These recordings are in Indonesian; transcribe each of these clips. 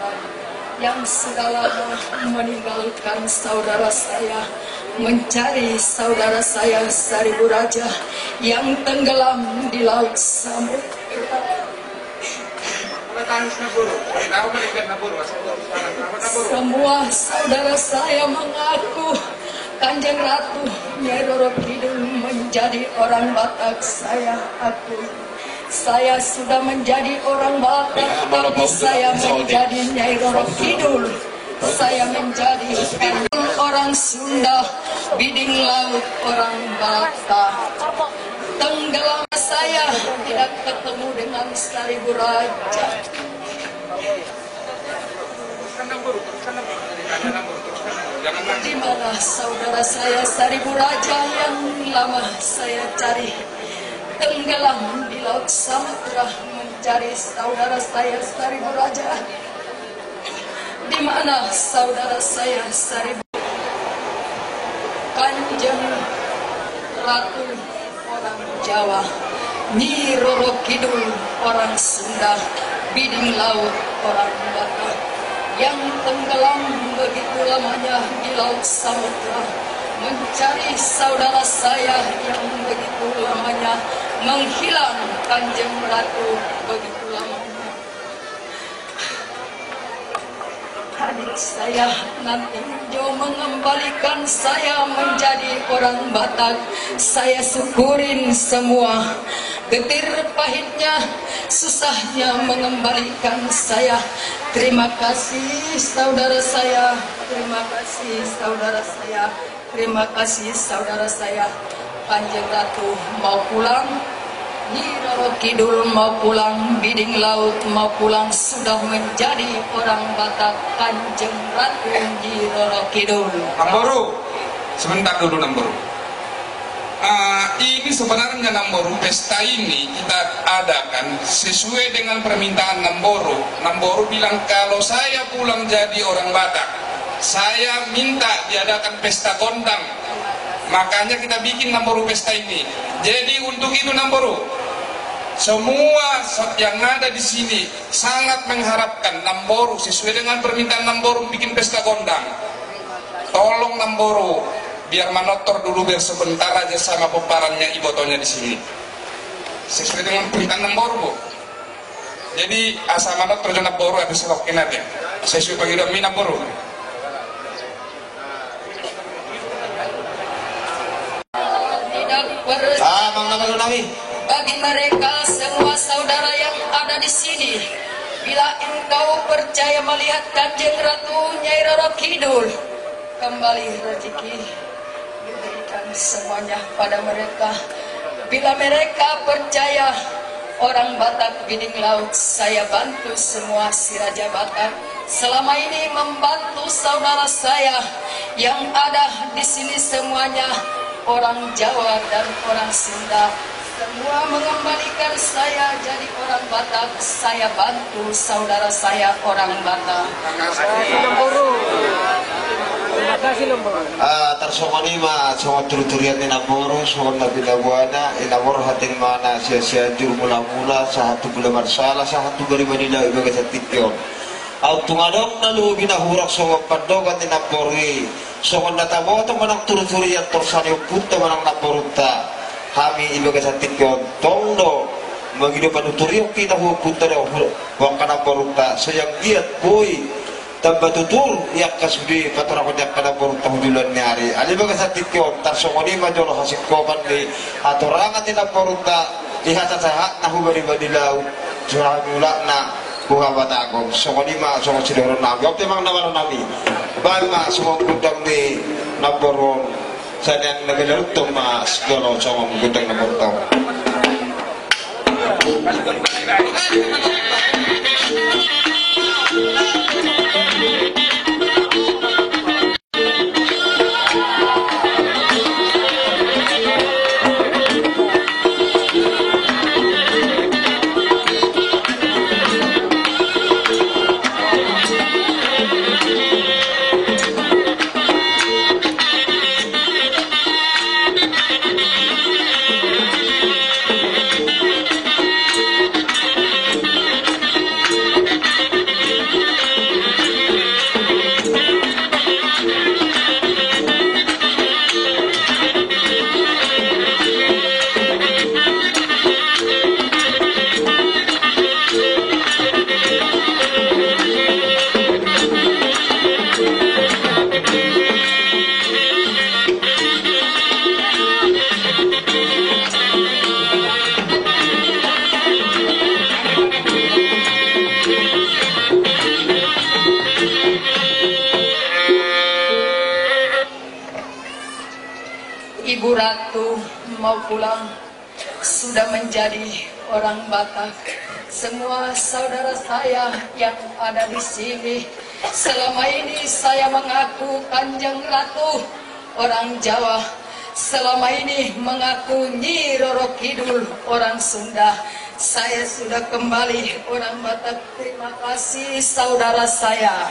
Batak yang sudah lama meninggalkan saudara saya, mencari saudara saya Seribu Raja yang tenggelam di laut samudra. Semua saudara saya mengaku Kanjeng Ratu Nyai Roro Kidul menjadi orang Batak. Saya akui saya sudah menjadi orang Batak, tapi saya menjadi Nyai Roro Kidul. Saya menjadi orang Sunda, Biding Laut orang Batak. Tenggelam saya tidak ketemu dengan Seribu Raja. Di mana saudara saya Seribu Raja yang lama saya cari? Tenggelam di laut samudra mencari saudara saya Seribu Raja. Di mana saudara saya Seribu Kanjeng Ratu orang Jawa, Nyi Roro Kidul orang Sunda, Biding Laut orang Batak yang tenggelam begitu lamanya di laut samudra mencari saudara saya yang begitu lamanya menghilang. Kanjeng Ratu begitu lamanya. Adik saya nanti Jo mengembalikan saya menjadi orang Batak. Saya syukurin semua getir pahitnya, susahnya mengembalikan saya. Terima kasih saudara saya, terima kasih saudara saya, terima kasih saudara saya. Kanjeng Ratu mau pulang, Nyi Roro Kidul mau pulang, Biding Laut mau pulang, sudah menjadi orang Batak. Kanjeng Ratu Nyi Roro Kidul. Namboru, sebentar dulu Namboru. Ini sebenarnya Namboru, pesta ini kita adakan sesuai dengan permintaan Namboru. Namboru bilang kalau saya pulang jadi orang Batak, saya minta diadakan pesta gondang. Makanya kita bikin Namboru pesta ini. Jadi untuk itu Namboru, semua yang ada di sini sangat mengharapkan Namboru sesuai dengan permintaan Namboru bikin pesta gondang. Tolong Namboru, biar manotor dulu biar sebentar aja sama pemparannya ibotonya di sini. Sesuai dengan permintaan Namboru, Bu. Jadi asal manotor Namboru habis selokin aja. Sesuai panggilan Namboru. Bagi mereka semua saudara yang ada di sini, bila engkau percaya melihat Kanjeng Ratu Nyai Roro Kidul, kembali rezeki diberikan semuanya pada mereka. Bila mereka percaya orang Batak Biding Laut, saya bantu semua si Raja Batak. Selama ini membantu saudara saya yang ada di sini semuanya orang Jawa dan orang Sunda, semua mengembalikan saya jadi orang Batak. Saya bantu saudara saya orang Batak. Terima kasih Namboru. Tarsongani ma sama turu-turian ni Namboru, soal nabi nabuana, inamor hating mana sia-sia jur mula-mula sahatu gula marsala sahatu gari manila ibaga sa tikyon. Tungadok na lugi na hurak soal pandogan ni Namboru. Soal natamo to manang turu-turian torsani punta manang Namboruta. Kami ibaga sa tikyon tondo magidupan uturiyo kita hupunta na wangka Namboruta. Sayang giat boy. Tambah tutur yak kasbi paturakon yak Namboruta hudulan ni hari. Ali baga sa tikyon tarsongoni majolo hasik kopan ni atorangan ni Namboruta ihata sahat na hubari badilaw juramula na buha batagong. Songoni ma songoni sidoron na. Waktu mang naman nami. Bahay ma songong gudang ni Namboron. Sa niyang nagalutong ma siguro songong gudang Namboruta. Ibu Ratu mau pulang, sudah menjadi orang Batak. Semua saudara saya yang ada di sini, selama ini saya mengaku Kanjeng Ratu orang Jawa, selama ini mengaku Nyi Roro Kidul orang Sunda. Saya sudah kembali orang Batak. Terima kasih saudara saya.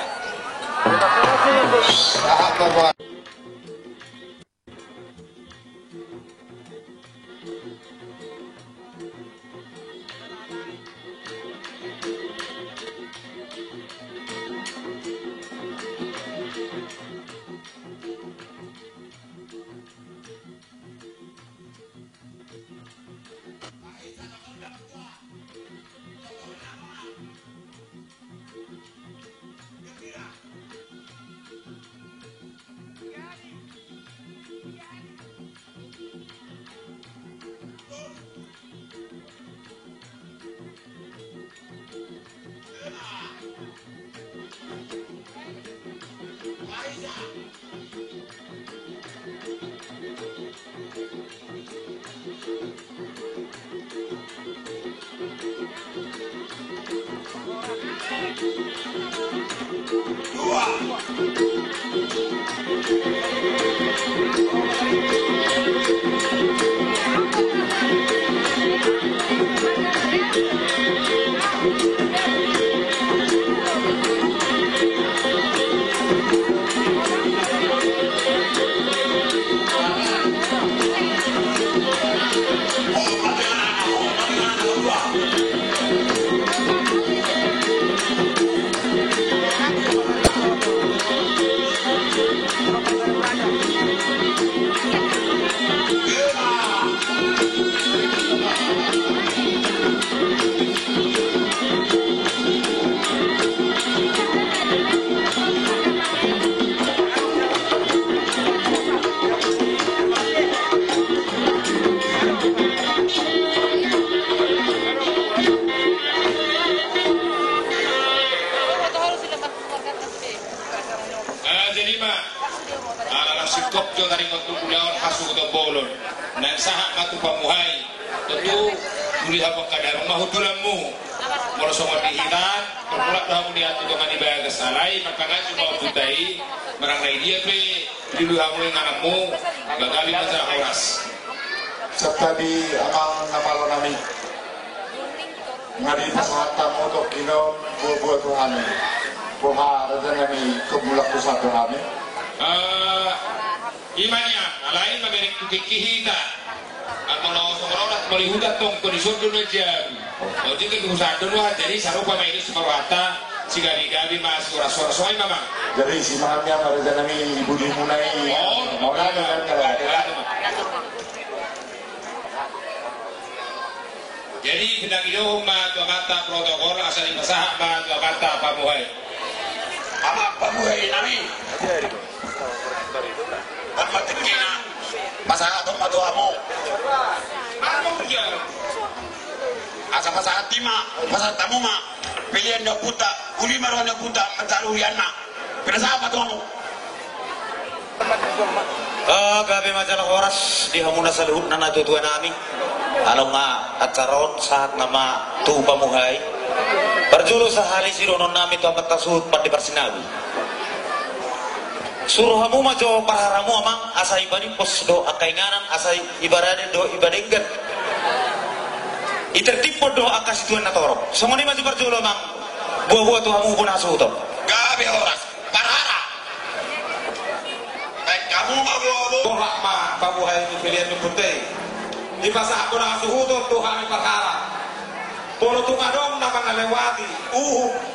Jadi si mahamnya pada nami ibu dimunai. Mau kan jadi hendak itu tua mata protokol asal dimasak tua mata pamuhai. Apa pamuhai nami? Apa tekina? Masak atau matu amu? Apa dia? Asa masak tima, masak tamu ma. Pilihan dah puta, uli marah dah puta, mencari yana. Kenapa apa tuamu? Gabi majalah horas di hamuna saluhut nana tuan nami. Alam nga acaron saat nama tu pamuhai. Berjulu sahali sironon nami tu amat tasut pandi bersinabi. Suruh hamu majo parharamu amang asai ibadi pos do akainganan asai ibaradin do ibadenggan. Itertipo do akas tuan natorok. Semua ni maju berjulu amang buah-buah tu hamu pun asuh tu. Gabi horas, parhara. Baik kamu abu-abu. Tolak ma pamuhai itu pilihan putih. Di masa aku nak suhu tu Tuhan perkara. Polo tu ngadong nama ngalewati.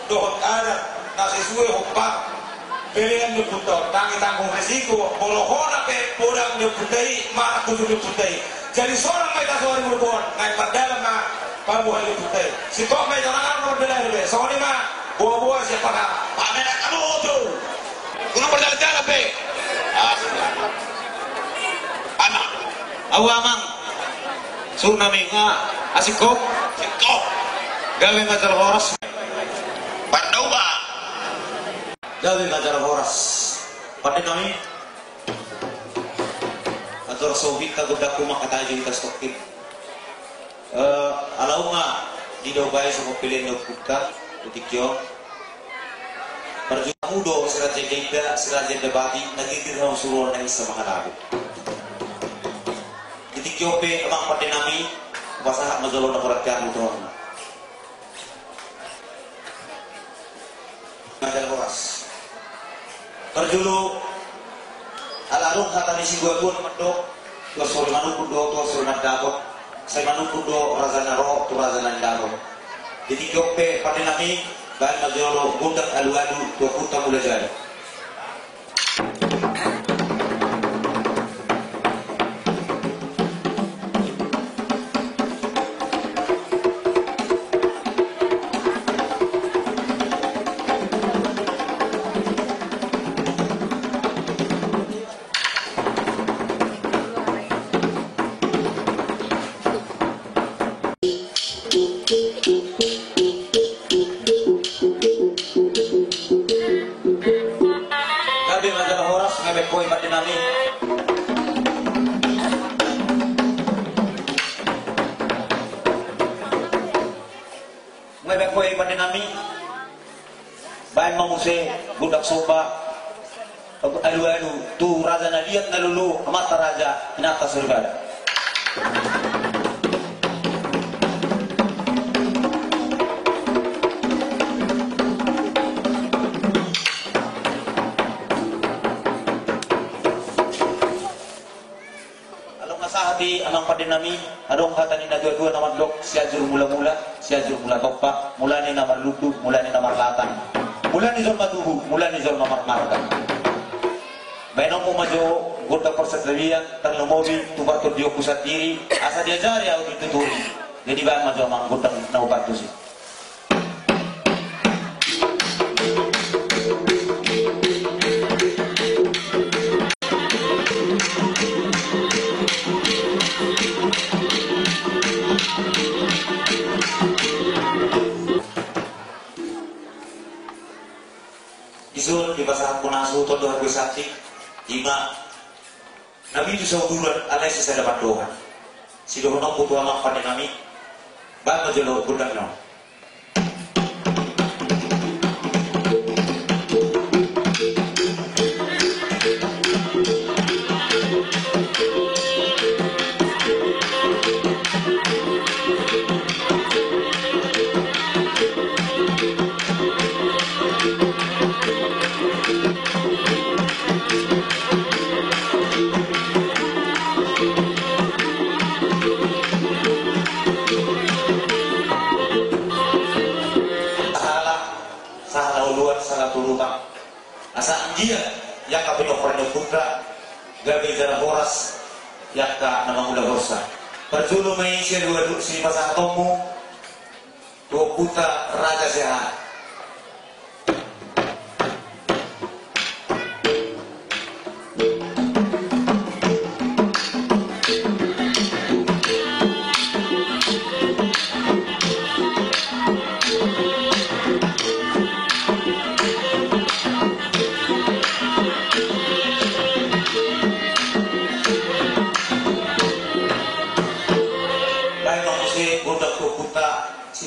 Dohot ada nasi suwe hopak. Pilihan nyebutol, tangi tanggung resiko. Polo hona ke podang nyebutai, mana kudu nyebutai. Jadi seorang mereka seorang berbuat, ngai perdalam na pamuhai nyebutai. Si kok mereka orang berbeda lebih. Soalnya mah buah-buah siapa kah? Pamela kamu tu. Kuno berjalan-jalan be. Anak. Awamang. Tsunami nga asikop Sikop. gawe majalah horas Pandau ba. gawe majalah horas pada nami atau sohit ka goda ko makatayo ita stokit alaw nga di daw bayo sa mapilin ng puta utikyo perjuangan mudo seraja bagi nagigiraw suruhan ng isa mga labi utikyo pe amang pati nami basahat mazalo na korakyan ito Madal oras perjulu alarung kata misi gua pun medok tuas sore manukun do tuas sore nadabok saya manukun do razana roh tu razana ndaro jadi gope pada nami bahan majolo bundak alu-alu tua kuta mula jari bahan manguse budak soba alu-alu tu raja na lihat na lulu mata raja inata surga along nasahati amang padinami adong hata ni na dua-dua na madlok siajur mula-mula siajur mula tokpa mula ni na marlutu mula ni na marlatan mula ni zon matuhu mula ni zon marmarga bainong mo majo gota persetrian terlemobi tubar to dio pusat diri asa diajari au dituturi jadi bae majo mang gota na ubatu sih Isul di pasar punasu to doa besati ima nabi itu sauduran alai sisa dapat doa si doa nak butuh amak pada nami bapa jelo budak no asa anjia yang kapino korno putra gabe jara horas yakka nama mula horsa perjulu mai sia dua si pasang tomu dua putra raja sehat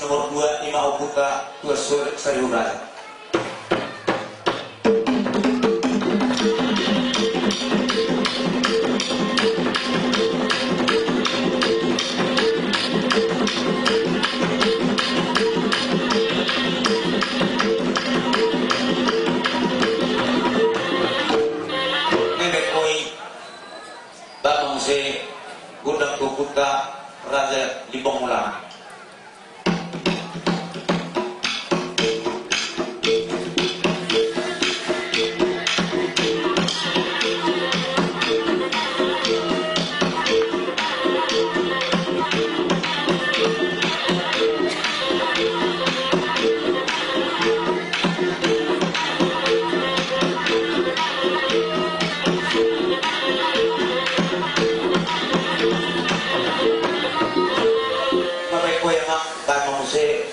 nomor 2 5 Oputa 2 Sari Ubraya Bebek Koi Bapak Muse Gundang Oputa Raja Libong Ulama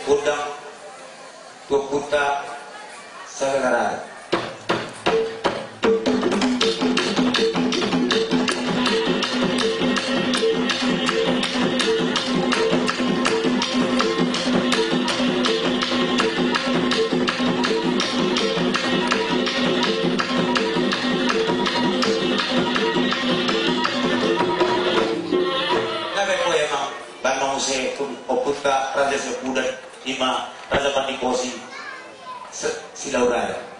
Gundang Oputa Sagarara se oputta Raja Sepudan Ima Raja Panikosi Silauraya.